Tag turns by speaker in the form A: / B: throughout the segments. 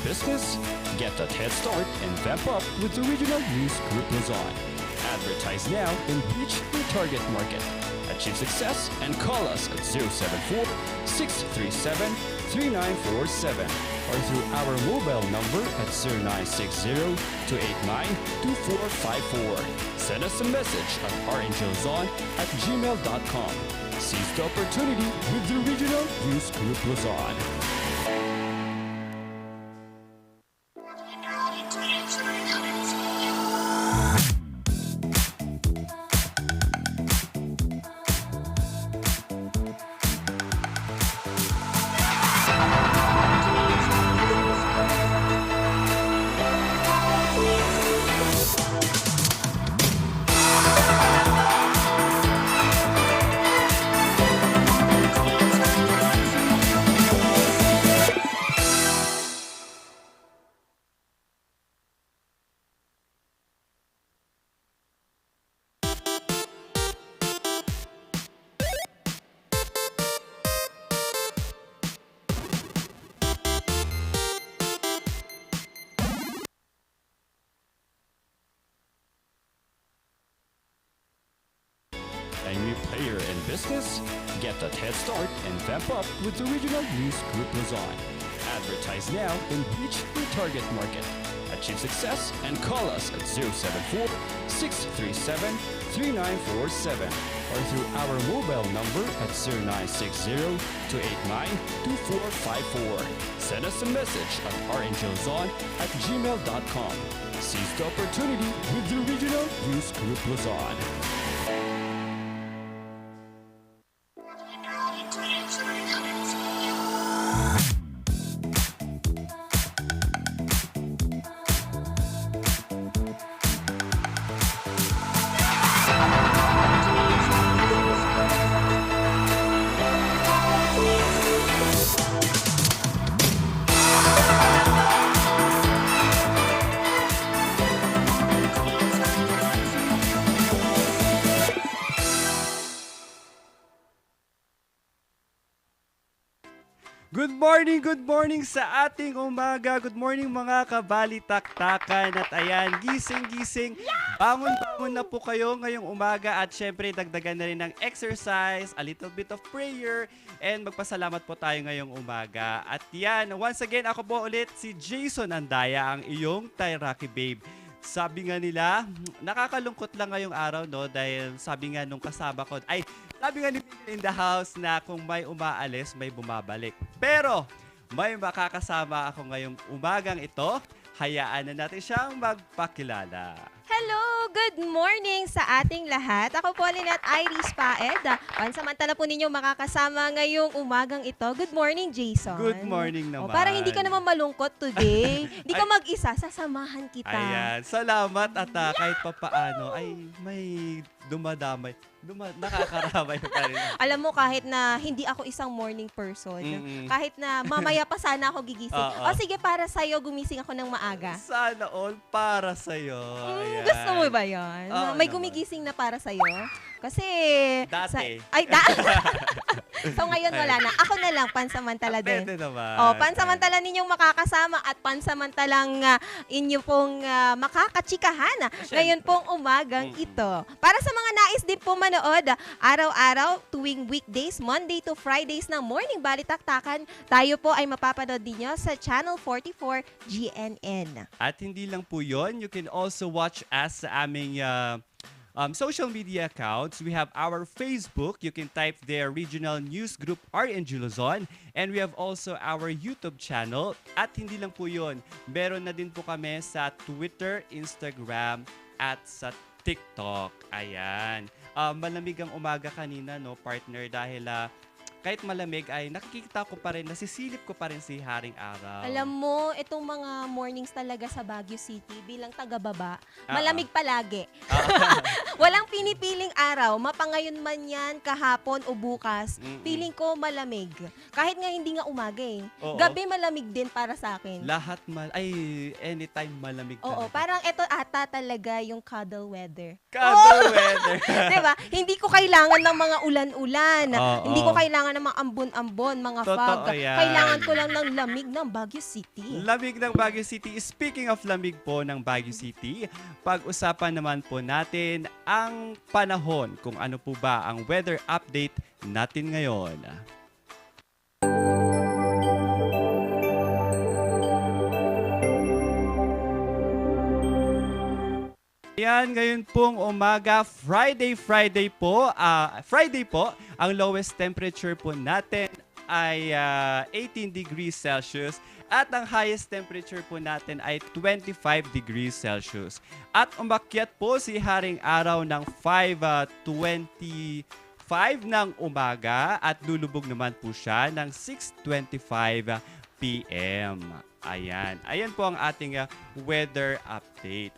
A: business? Get that head start and vamp up with the Regional News Group Luzon. Advertise now and reach your target market. Achieve success and call us at 074-637-3947 or through our mobile number at 0960-289-2454. Send us a message at rngluzon@gmail.com. Seize the opportunity with the Regional News Group Luzon. A new player in business? Get that head start and vamp up with the Regional News Group Luzon. Advertise now and reach your target market. Achieve success and call us at 074-637-3947 or through our mobile number at 0960-289-2454. Send us a message at rngluzon@gmail.com. Seize the opportunity with the Regional News Group Luzon. Good morning sa ating umaga. Good morning mga kabalitaktakan. At ayan, gising-gising. Bangon-bangon na po kayo ngayong umaga at syempre dagdagan na rin ng exercise, a little bit of prayer, and magpasalamat po tayo ngayong umaga. At yan, once again, ako po ulit si Jason Andaya, ang iyong Tairaki Babe. Sabi nga nila, nakakalungkot lang ngayong araw, no? Dahil sabi nga nung kasama ko, sabi nga ni Peter in the house na kung may umaalis, may bumabalik. Pero, may makakasama ako ngayong umagang ito. Hayaan na natin siyang magpakilala.
B: Hello! Good morning sa ating lahat. Ako po Lynette Iris Paed. Pansamantala po ninyong makakasama ngayong umagang ito. Good morning, Jason.
A: Good morning naman.
B: Parang hindi ka naman malungkot today. Hindi ka mag-isa, sasamahan kita.
A: Ayan, salamat at kahit papaano ay may dumadamay. Nakakaramay pa rin.
B: Alam mo, kahit na hindi ako isang morning person, kahit na mamaya pa sana ako gigising. O sige, para sa'yo, gumising ako ng maaga.
A: Sana all para sa'yo.
B: Gusto mo ba yan? May
A: naman.
B: gumigising na para sa'yo? Kasi...
A: Dati.
B: So ngayon wala na. Ako na lang, pansamantala din.
A: Pwede naman.
B: Pansamantala ninyong makakasama at pansamantalang inyo pong makakachikahan ngayon pong umagang ito. Para sa mga nais din po manood, araw-araw, tuwing weekdays, Monday to Fridays ng Morning Balitaktakan, tayo po ay mapapanood ninyo sa Channel 44 GNN.
A: At hindi lang po yon, you can also watch us sa aming social media accounts. We have our Facebook. You can type there Regional News Group RNG Luzon. And we have also our YouTube channel. At hindi lang po yun, meron na din po kami sa Twitter, Instagram, at sa TikTok. Ayan. Malamig ang umaga kanina, no, partner, dahil kahit malamig ay nakikita ko pa rin, nasisilip ko pa rin si Haring Araw.
B: Alam mo, itong mga mornings talaga sa Baguio City, bilang taga-baba, malamig palagi. Walang pinipiling araw, mapangayon man yan, kahapon o bukas, feeling ko malamig. Kahit nga hindi nga umaga eh.
A: Oo.
B: Gabi malamig din para sa akin.
A: Lahat anytime malamig
B: Oo,
A: talaga.
B: parang ito ata talaga yung cuddle weather.
A: Cuddle weather.
B: Diba? Hindi ko kailangan ng mga ulan-ulan.
A: Oo.
B: Hindi ko kailangan namang ambon-ambon, mga
A: Totoo
B: fog.
A: yan.
B: Kailangan ko lang ng lamig ng Baguio City.
A: Lamig ng Baguio City. Speaking of lamig po ng Baguio City, pag-usapan naman po natin ang panahon, kung ano po ba ang weather update natin ngayon. Yan, ngayon pong umaga, Friday po, ang lowest temperature po natin ay 18 degrees Celsius at ang highest temperature po natin ay 25 degrees Celsius. At umakyat po si Haring Araw ng 5:25 ng umaga at lulubog naman po siya ng 6:25 p.m. Ayan po ang ating weather update.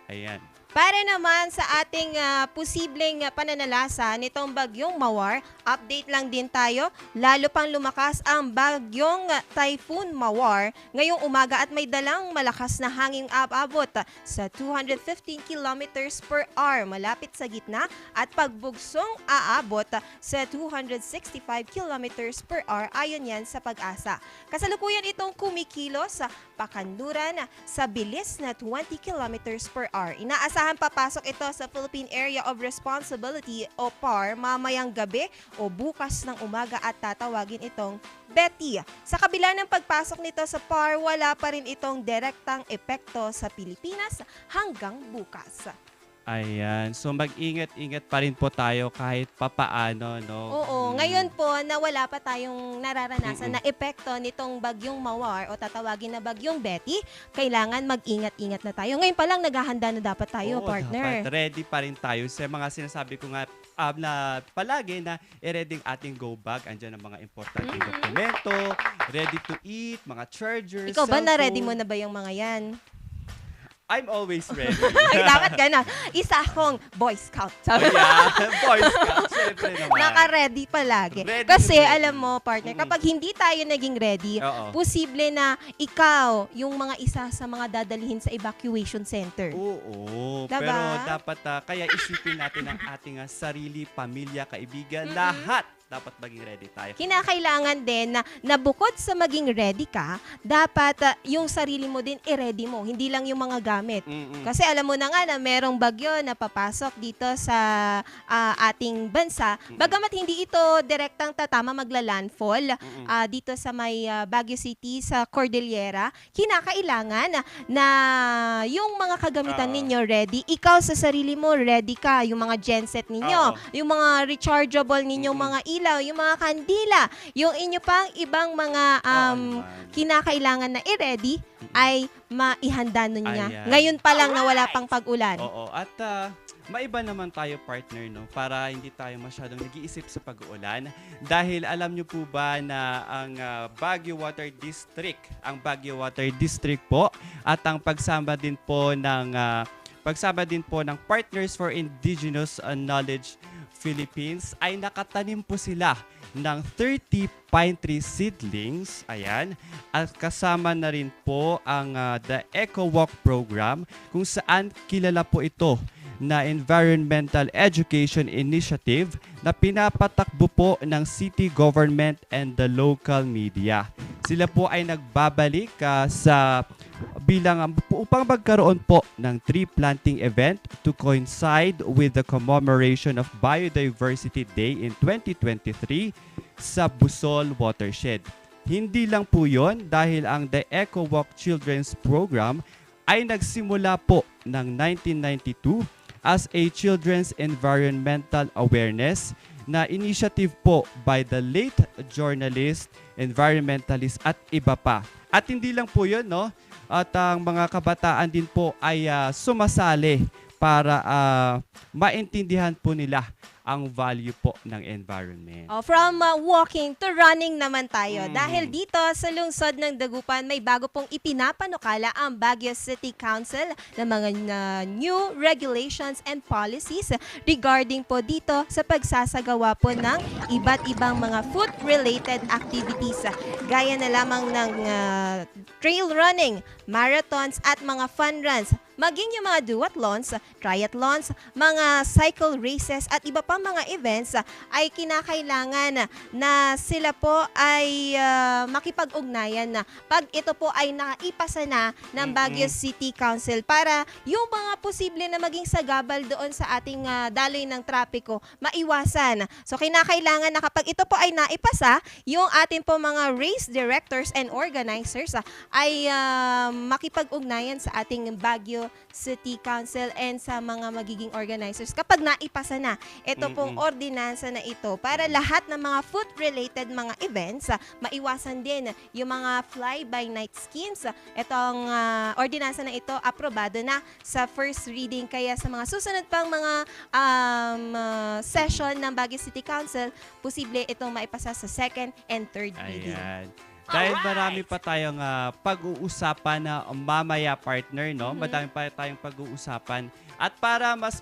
A: Ayan.
B: Para naman sa ating posibleng pananalasa nitong bagyong Mawar, update lang din tayo. Lalo pang lumakas ang bagyong Typhoon Mawar ngayong umaga at may dalang malakas na hanging abot sa 215 kilometers per hour malapit sa gitna at pagbugsong aabot sa 265 kilometers per hour ayon yan sa Pag-asa. Kasalukuyan itong kumikilos sa pakanluran sa bilis na 20 kilometers per hour. Inaasahan papasok ito sa Philippine Area of Responsibility o PAR mamayang gabi o bukas ng umaga at tatawagin itong Betty. Sa kabila ng pagpasok nito sa PAR, wala pa rin itong direktang epekto sa Pilipinas hanggang bukas.
A: Ayan. So mag-ingat-ingat pa rin po tayo kahit papaano, no?
B: Oo, ngayon po na wala pa tayong nararanasan na epekto nitong bagyong Mawar o tatawagin na bagyong Betty, kailangan mag-ingat-ingat na tayo. Ngayon pa lang naghahanda na dapat tayo,
A: Oo,
B: partner.
A: dapat ready pa rin tayo sa mga sinasabi ko nga na palagi na i-ready ang ating go bag. Andiyan ang mga importanteng dokumento, ready to eat, mga chargers,
B: Ikaw ba na-ready mo
A: cellphone.
B: na ba yung mga yan?
A: I'm always ready.
B: Dapat gano'n. Isa akong Boy Scout. Sabi
A: Ayan, Boy Scout, syempre naman.
B: Naka-ready palagi.
A: Ready
B: Kasi
A: to ready.
B: alam mo, partner, kapag hindi tayo naging ready,
A: Oo.
B: posible na ikaw yung mga isa sa mga dadalhin sa evacuation center.
A: Oo,
B: Diba?
A: pero dapat kaya isipin natin ang ating sarili, pamilya, kaibigan, lahat dapat maging ready tayo.
B: Kinakailangan din na bukod sa maging ready ka, dapat yung sarili mo din i-ready mo, hindi lang yung mga gamit. Kasi alam mo na nga na merong bagyo na papasok dito sa ating bansa. Bagamat hindi ito direktang tatama magla-landfall dito sa may Baguio City sa Cordillera, kinakailangan na yung mga kagamitan ninyo ready. Ikaw sa sarili mo ready ka, yung mga genset ninyo, yung mga rechargeable ninyong mga ilaw, yung mga kandila, yung inyo pang ibang mga kinakailangan na i-ready ay maihanda nun niya.
A: Ayan.
B: Ngayon pa lang na wala pang pag-ulan.
A: Oo, at maiba naman tayo, partner, no? Para hindi tayo masyadong nag-iisip sa pag-uulan. Dahil alam nyo po ba na ang Baguio Water District, po, at ang pagsama din po ng Partners for Indigenous Knowledge Philippines ay nakatanim po sila ng 30 pine tree seedlings. Ayan. At kasama na rin po ang the Eco Walk program kung saan kilala po ito na environmental education initiative na pinapatakbo po ng city government and the local media. Sila po ay nagbabalik upang magkaroon po ng tree planting event to coincide with the commemoration of Biodiversity Day in 2023 sa Busol Watershed. Hindi lang po yon dahil ang The Eco Walk Children's Program ay nagsimula po ng 1992 as a children's environmental awareness na initiative po by the late journalist, environmentalist at iba pa. At hindi lang po yun, no? At ang mga kabataan din po ay sumasali para maintindihan po nila ang value po ng environment.
B: From walking to running naman tayo. Dahil dito sa lungsod ng Dagupan, may bago pong ipinapanukala ang Baguio City Council ng mga new regulations and policies regarding po dito sa pagsasagawa po ng iba't ibang mga food-related activities. Gaya na lamang ng trail running, marathons at mga fun runs. Maging yung mga duathlons, triathlons, mga cycle races at iba pang pang mga events ay kinakailangan na sila po ay makipag-ugnayan na pag ito po ay naipasa na ng Baguio City Council para yung mga posible na maging sagabal doon sa ating daloy ng trapiko maiwasan. So kinakailangan na kapag ito po ay naipasa, yung ating po mga race directors and organizers ay makipag-ugnayan sa ating Baguio City Council and sa mga magiging organizers kapag naipasa na ito pong ordinansa na ito para lahat ng mga food-related mga events, maiwasan din yung mga fly-by-night schemes. Itong ordinansa na ito, aprobado na sa first reading. Kaya sa mga susunod pang mga session ng Baguio City Council, posible itong maipasa sa second and third reading.
A: Ayan. Dahil marami pa tayong pag-uusapan na mamaya, partner, no? Madami pa tayong pag-uusapan. At para mas